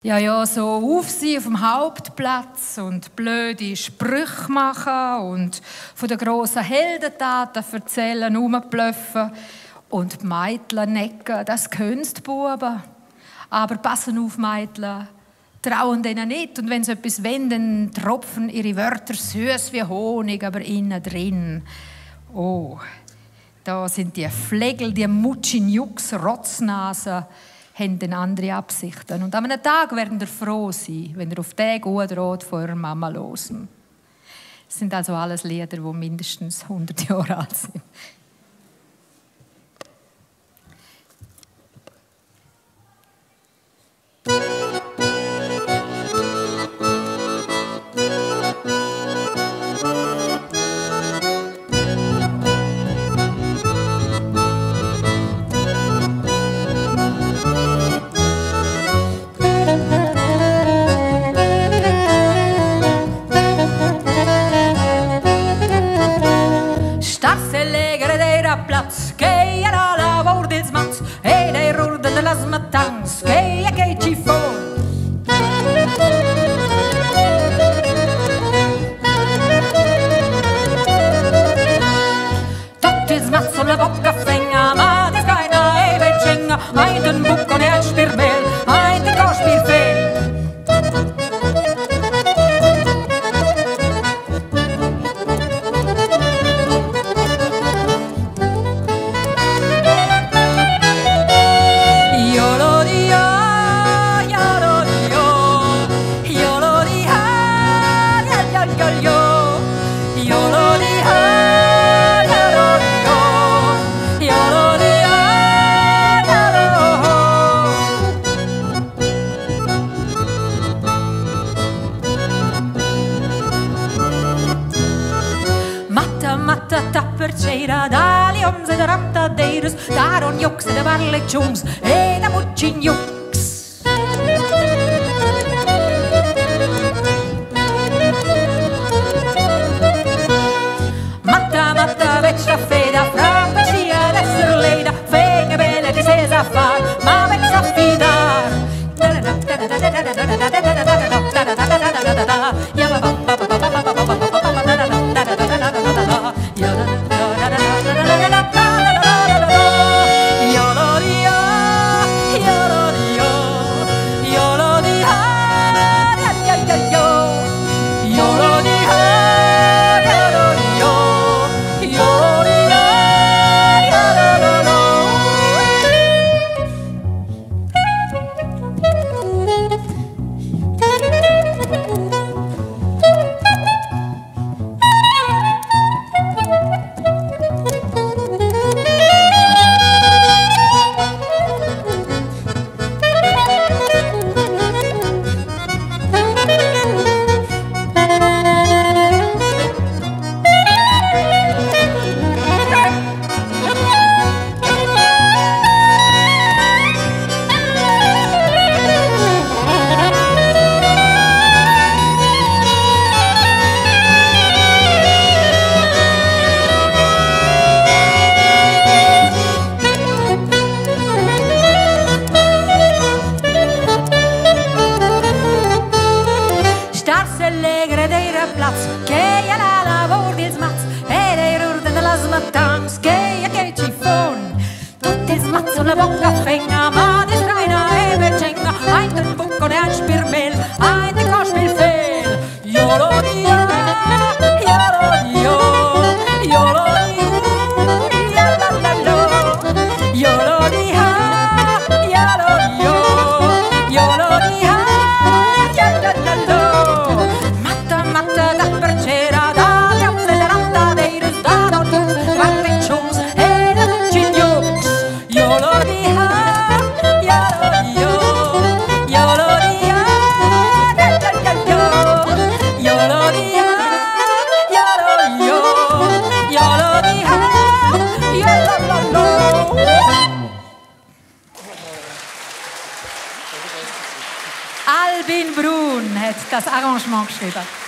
Ja, so auf sein auf dem Hauptplatz und blöde Sprüche machen und von den grossen Heldentaten erzählen, rumblöffen und die Mädchen necken, das können die Buben. Aber passen auf, Mädchen, trauen denen nicht. Und wenn sie etwas wollen, dann tropfen ihre Wörter süß wie Honig, aber innen drin. Oh, da sind die Flegel, die Mutschinjux, Rotznasen, haben dann andere Absichten. Und an einem Tag werden ihr froh sein, wenn ihr auf den guten Rot von eurer Mama losen. Das sind also alles Lieder, die mindestens 100 Jahre alt sind. Plats, che era la vor dels mans, e dei rurde de las matans, che ci for. Tot ils mats on la bocca fenga, ma des keiner ebe tschenga, ein den Buck und ein Spirmel, ein den Kospirfel. Tapper c'era dali omse da rantadeiros, da ronjoks e da barlecciums e da muccinjux. Matta, vecch la feda, fra cia d'esser leida, feghe belle che se sa far, ma vecch sa fidar. Platz, che la lavor dels mats, e dei rurde de las matans, che ci fon. Tutti ils mats on la bocca fenga, ma des reina e becenga, ein den Buck und ein Spirmel, ein den Kospirfel. Jolodia, jolodio, jolodio, jalalalo, jolodia, jolodio, jolodia, jalalalo. Matta dapper c'era dali omse da rantadeiros, da ronjoks, barlecciums e da muccinjux. Jolodia, jolodio, jolodia, jalalalo, jolodia, jolodio, jolodia, jalalalo. Albin Brun hat das Arrangement geschrieben.